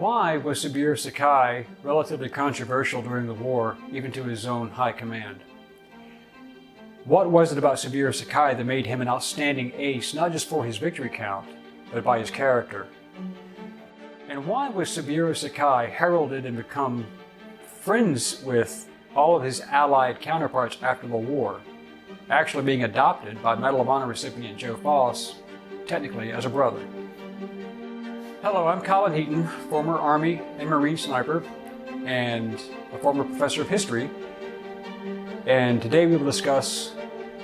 Why was Saburo Sakai relatively controversial during the war, even to his own high command? What was it about Saburo Sakai that made him an outstanding ace, not just for his victory count, but by his character? And why was Saburo Sakai heralded and become friends with all of his allied counterparts after the war, actually being adopted by Medal of Honor recipient Joe Foss, technically as a brother? Hello, I'm Colin Heaton, former Army and Marine sniper and a former professor of history. And today we will discuss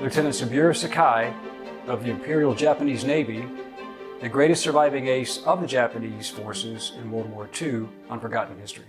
Lieutenant Saburo Sakai of the Imperial Japanese Navy, the greatest surviving ace of the Japanese forces in World War II on Forgotten History.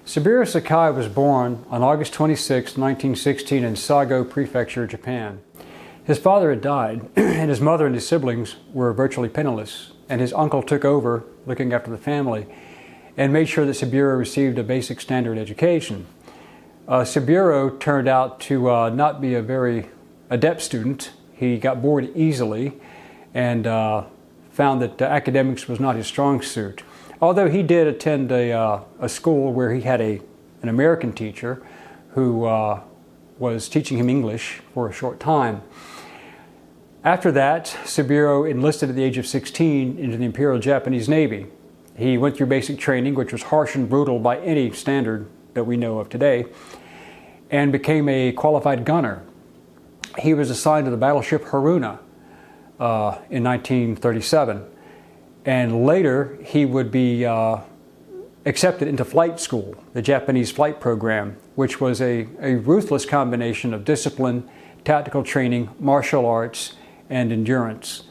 Saburo Sakai was born on August 26, 1916 in Sago Prefecture, Japan. His father had died, and his mother and his siblings were virtually penniless, and his uncle took over looking after the family and made sure that Saburo received a basic standard education. Saburo turned out to not be a very adept student. He got bored easily and found that academics was not his strong suit. Although he did attend a school where he had an American teacher who was teaching him English for a short time. After that, Saburo enlisted at the age of 16 into the Imperial Japanese Navy. He went through basic training, which was harsh and brutal by any standard that we know of today, and became a qualified gunner. He was assigned to the battleship Haruna in 1937. And later, he would be accepted into flight school, the Japanese flight program, which was a ruthless combination of discipline, tactical training, martial arts, and endurance.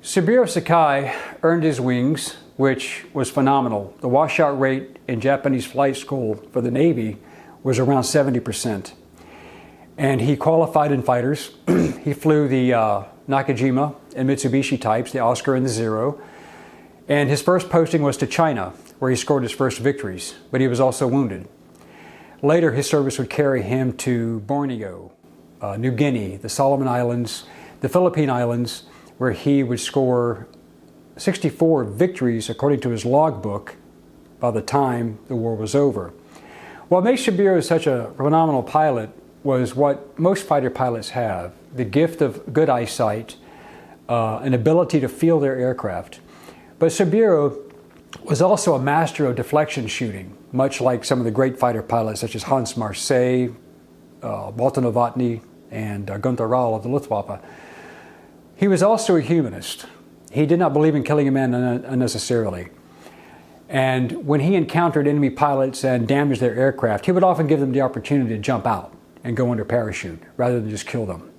Saburo Sakai earned his wings, which was phenomenal. The washout rate in Japanese flight school for the Navy was around 70%. And he qualified in fighters. He flew the Nakajima and Mitsubishi types, the Oscar and the Zero. And his first posting was to China, where he scored his first victories, but he was also wounded. Later, his service would carry him to Borneo, New Guinea, the Solomon Islands, the Philippine Islands, where he would score 64 victories, according to his logbook, by the time the war was over. What made Saburo such a phenomenal pilot was what most fighter pilots have, the gift of good eyesight, an ability to feel their aircraft. But Saburo was also a master of deflection shooting, much like some of the great fighter pilots such as Hans Marseille, Walter Novotny, and Gunther Rall of the Luftwaffe. He was also a humanist. He did not believe in killing a man unnecessarily. And when he encountered enemy pilots and damaged their aircraft, he would often give them the opportunity to jump out and go under parachute rather than just kill them.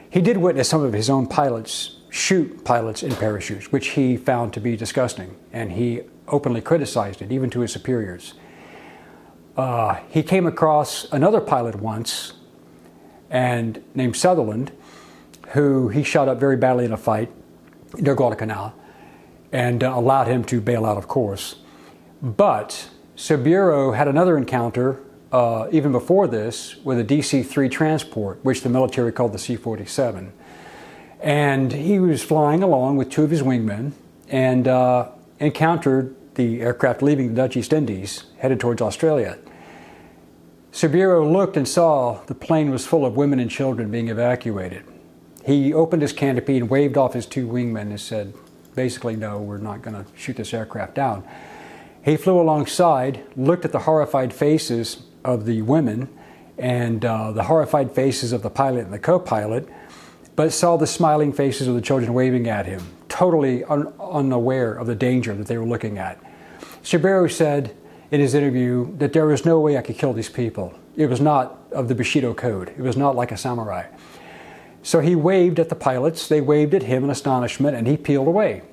He did witness some of his own pilots shoot pilots in parachutes, which he found to be disgusting, and he openly criticized it, even to his superiors. He came across another pilot once, named Sutherland, who he shot up very badly in a fight near Guadalcanal, and allowed him to bail out, of course. But Saburo had another encounter, even before this, with a DC-3 transport, which the military called the C-47. And he was flying along with two of his wingmen and encountered the aircraft leaving the Dutch East Indies, headed towards Australia. Saburo looked and saw the plane was full of women and children being evacuated. He opened his canopy and waved off his two wingmen and said, basically, no, we're not going to shoot this aircraft down. He flew alongside, looked at the horrified faces of the women and the horrified faces of the pilot and the co-pilot, but saw the smiling faces of the children waving at him, totally unaware of the danger that they were looking at. Saburo said in his interview that there was no way I could kill these people. It was not of the Bushido code. It was not like a samurai. So he waved at the pilots, they waved at him in astonishment, and he peeled away.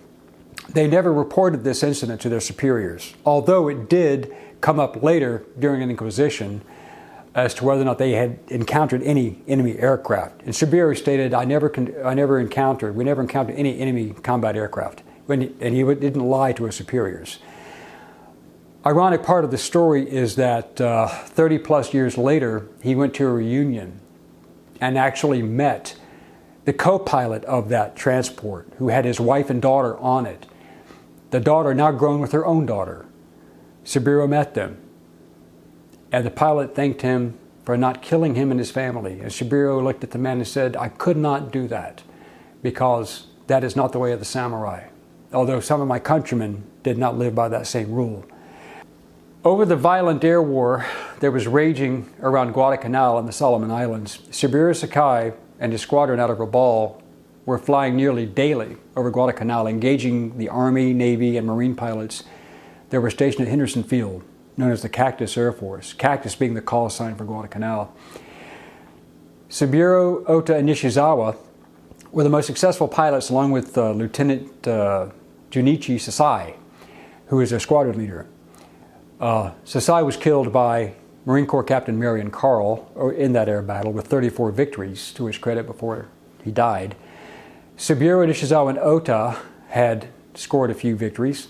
They never reported this incident to their superiors, although it did come up later during an inquisition as to whether or not they had encountered any enemy aircraft. And Saburo stated, we never encountered any enemy combat aircraft. And he didn't lie to his superiors. Ironic part of the story is that 30 plus years later, he went to a reunion and actually met the co-pilot of that transport, who had his wife and daughter on it. The daughter, now grown with her own daughter. Saburo met them, and the pilot thanked him for not killing him and his family. And Saburo looked at the man and said, I could not do that, because that is not the way of the samurai, although some of my countrymen did not live by that same rule. Over the violent air war that was raging around Guadalcanal and the Solomon Islands, Saburo Sakai and his squadron out of Rabaul were flying nearly daily over Guadalcanal, engaging the Army, Navy, and Marine pilots that were stationed at Henderson Field, known as the Cactus Air Force, Cactus being the call sign for Guadalcanal. Saburo, Ota, and Nishizawa were the most successful pilots, along with Lieutenant Junichi Sasai, who was their squadron leader. Sasai was killed by Marine Corps Captain Marion Carl in that air battle with 34 victories to his credit before he died. Saburo, Nishizawa, and Ota had scored a few victories,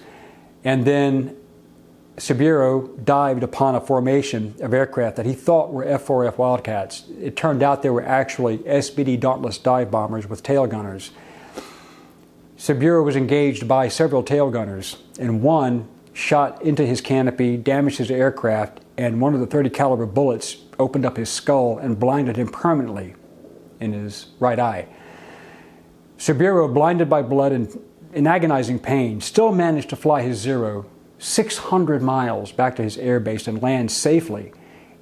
and then Saburo dived upon a formation of aircraft that he thought were F-4F Wildcats. It turned out they were actually SBD Dauntless dive bombers with tail gunners. Saburo was engaged by several tail gunners, and one shot into his canopy, damaged his aircraft, and one of the .30 caliber bullets opened up his skull and blinded him permanently in his right eye. Saburo, blinded by blood and in agonizing pain, still managed to fly his Zero 600 miles back to his air base and land safely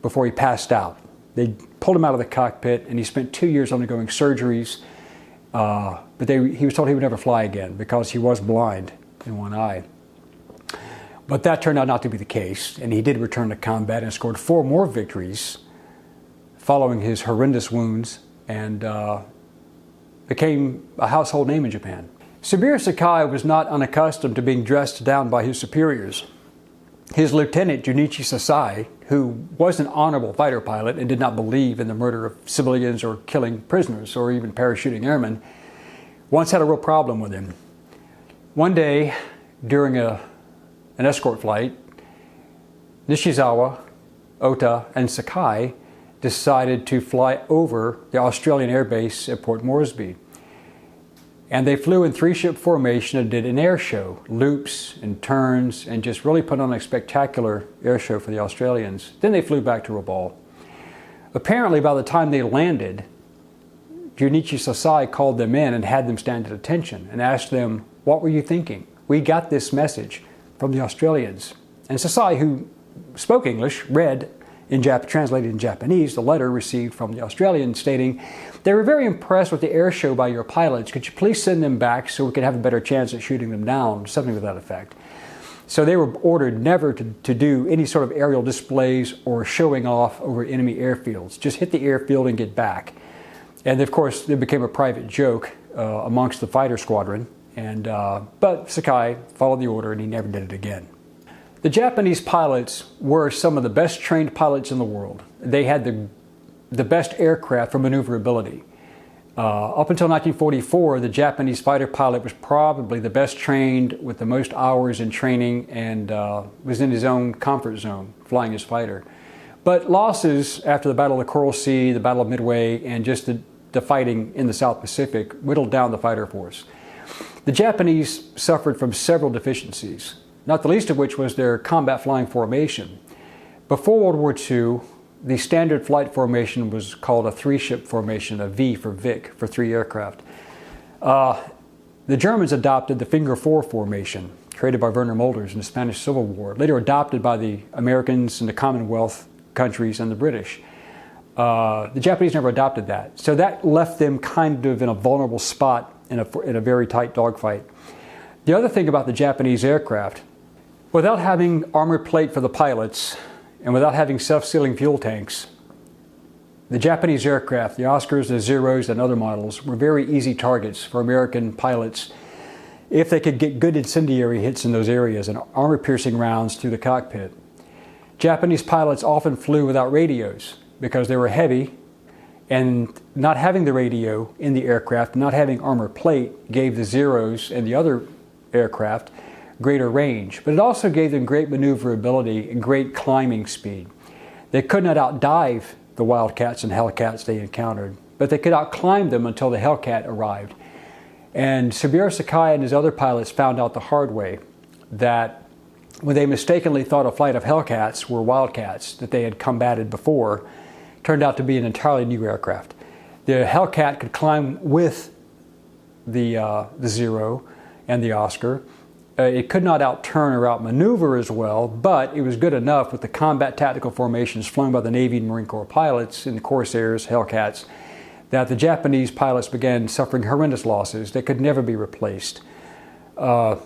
before he passed out. They pulled him out of the cockpit, and he spent 2 years undergoing surgeries, but he was told he would never fly again because he was blind in one eye. But that turned out not to be the case, and he did return to combat and scored 4 more victories following his horrendous wounds, and became a household name in Japan. Saburo Sakai was not unaccustomed to being dressed down by his superiors. His lieutenant, Junichi Sasai, who was an honorable fighter pilot and did not believe in the murder of civilians or killing prisoners or even parachuting airmen, once had a real problem with him. One day, during an escort flight, Nishizawa, Ota, and Sakai decided to fly over the Australian air base at Port Moresby. And they flew in 3-ship formation and did an air show, loops and turns, and just really put on a spectacular air show for the Australians. Then they flew back to Rabaul. Apparently, by the time they landed, Junichi Sasai called them in and had them stand at attention and asked them, what were you thinking? We got this message from the Australians. And Sasai, who spoke English, read translated in Japanese, the letter received from the Australians stating, they were very impressed with the air show by your pilots. Could you please send them back so we could have a better chance at shooting them down? Something to that effect. So they were ordered never to do any sort of aerial displays or showing off over enemy airfields. Just hit the airfield and get back. And of course, it became a private joke amongst the fighter squadron. But Sakai followed the order, and he never did it again. The Japanese pilots were some of the best trained pilots in the world. They had the best aircraft for maneuverability. Up until 1944, the Japanese fighter pilot was probably the best trained with the most hours in training, and was in his own comfort zone flying his fighter. But losses after the Battle of the Coral Sea, the Battle of Midway, and just the fighting in the South Pacific whittled down the fighter force. The Japanese suffered from several deficiencies, not the least of which was their combat flying formation. Before World War II, the standard flight formation was called a 3-ship formation, a V for Vic, for 3 aircraft. The Germans adopted the Finger 4 formation, created by Werner Mulders in the Spanish Civil War, later adopted by the Americans and the Commonwealth countries and the British. The Japanese never adopted that, so that left them kind of in a vulnerable spot in a very tight dogfight. The other thing about the Japanese aircraft, without having armor plate for the pilots and without having self-sealing fuel tanks, the Japanese aircraft, the Oscars, the Zeros, and other models, were very easy targets for American pilots if they could get good incendiary hits in those areas and armor-piercing rounds through the cockpit. Japanese pilots often flew without radios because they were heavy, and not having the radio in the aircraft, not having armor plate, gave the Zeros and the other aircraft greater range, but it also gave them great maneuverability and great climbing speed. They could not outdive the Wildcats and Hellcats they encountered, but they could outclimb them until the Hellcat arrived. And Saburo Sakai and his other pilots found out the hard way that when they mistakenly thought a flight of Hellcats were Wildcats that they had combated before, turned out to be an entirely new aircraft. The Hellcat could climb with the Zero and the Oscar. It could not outturn or outmaneuver as well, but it was good enough with the combat tactical formations flown by the Navy and Marine Corps pilots in the Corsairs, Hellcats, that the Japanese pilots began suffering horrendous losses that could never be replaced.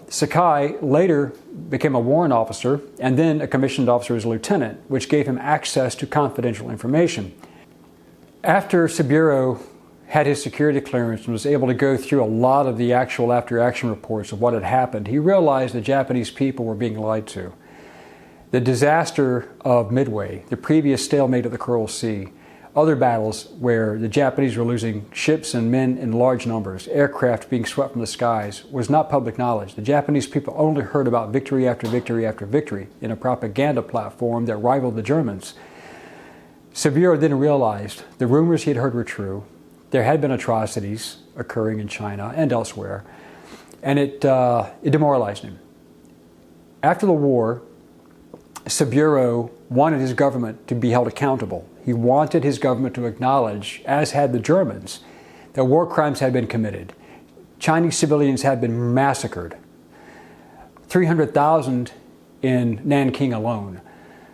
Sakai later became a warrant officer and then a commissioned officer as a lieutenant, which gave him access to confidential information. After Saburo had his security clearance and was able to go through a lot of the actual after-action reports of what had happened, he realized the Japanese people were being lied to. The disaster of Midway, the previous stalemate of the Coral Sea, other battles where the Japanese were losing ships and men in large numbers, aircraft being swept from the skies, was not public knowledge. The Japanese people only heard about victory after victory after victory in a propaganda platform that rivaled the Germans. Saburo then realized the rumors he had heard were true. There had been atrocities occurring in China and elsewhere, and it demoralized him. After the war, Saburo wanted his government to be held accountable. He wanted his government to acknowledge, as had the Germans, that war crimes had been committed. Chinese civilians had been massacred. 300,000 in Nanking alone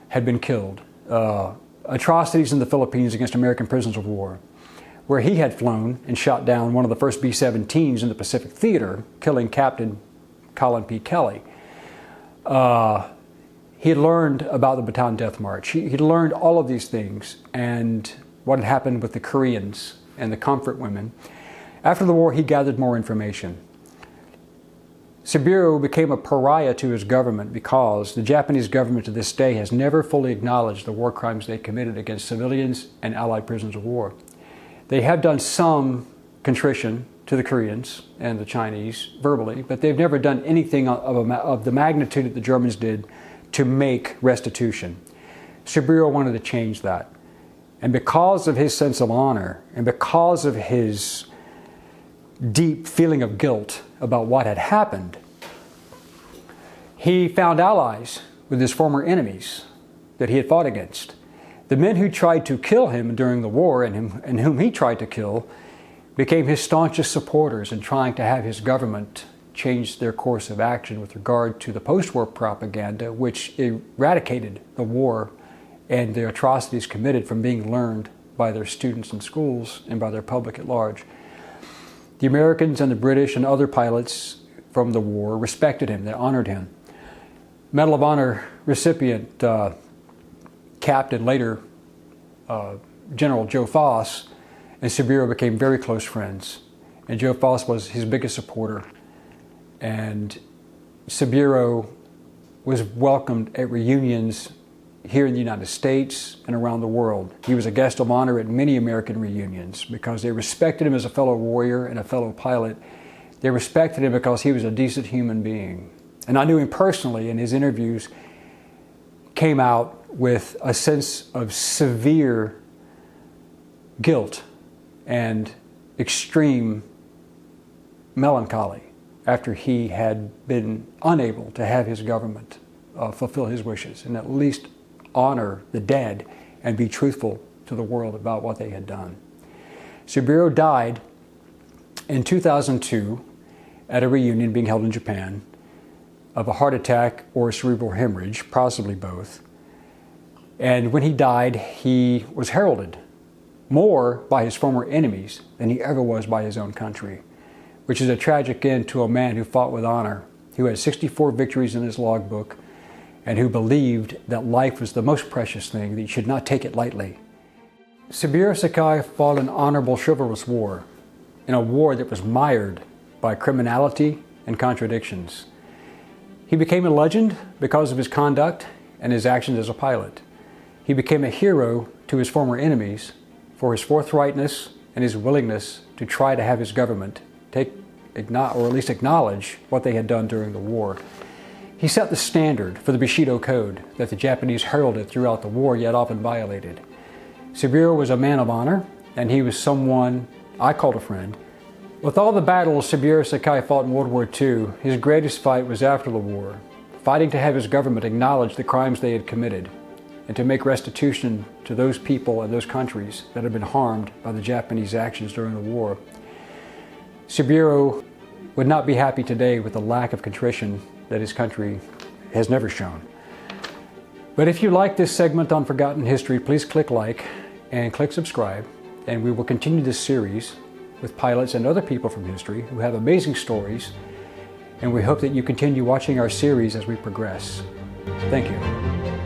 had been killed. Atrocities in the Philippines against American prisoners of war, where he had flown and shot down one of the first B-17s in the Pacific Theater, killing Captain Colin P. Kelly. He had learned about the Bataan Death March. He'd learned all of these things and what had happened with the Koreans and the comfort women. After the war, he gathered more information. Saburo became a pariah to his government because the Japanese government to this day has never fully acknowledged the war crimes they committed against civilians and Allied prisoners of war. They have done some contrition to the Koreans and the Chinese verbally, but they've never done anything of the magnitude that the Germans did to make restitution. Saburo wanted to change that. And because of his sense of honor and because of his deep feeling of guilt about what had happened, he found allies with his former enemies that he had fought against. The men who tried to kill him during the war and whom he tried to kill became his staunchest supporters in trying to have his government change their course of action with regard to the post-war propaganda, which eradicated the war and the atrocities committed from being learned by their students in schools and by their public at large. The Americans and the British and other pilots from the war respected him. They honored him. Medal of Honor recipient Captain, later General Joe Foss, and Saburo became very close friends. And Joe Foss was his biggest supporter. And Saburo was welcomed at reunions here in the United States and around the world. He was a guest of honor at many American reunions because they respected him as a fellow warrior and a fellow pilot. They respected him because he was a decent human being. And I knew him personally, and his interviews came out with a sense of severe guilt and extreme melancholy after he had been unable to have his government fulfill his wishes and at least honor the dead and be truthful to the world about what they had done. Saburo died in 2002 at a reunion being held in Japan of a heart attack or a cerebral hemorrhage, possibly both. And when he died, he was heralded more by his former enemies than he ever was by his own country, which is a tragic end to a man who fought with honor, who had 64 victories in his logbook, and who believed that life was the most precious thing, that you should not take it lightly. Saburo Sakai fought an honorable, chivalrous war, in a war that was mired by criminality and contradictions. He became a legend because of his conduct and his actions as a pilot. He became a hero to his former enemies for his forthrightness and his willingness to try to have his government or at least acknowledge what they had done during the war. He set the standard for the Bushido Code that the Japanese heralded throughout the war, yet often violated. Saburo was a man of honor, and he was someone I called a friend. With all the battles Saburo Sakai fought in World War II, his greatest fight was after the war, fighting to have his government acknowledge the crimes they had committed and to make restitution to those people and those countries that had been harmed by the Japanese actions during the war. Saburo would not be happy today with the lack of contrition that his country has never shown. But if you like this segment on Forgotten History, please click like and click subscribe, and we will continue this series with pilots and other people from history who have amazing stories, and we hope that you continue watching our series as we progress. Thank you.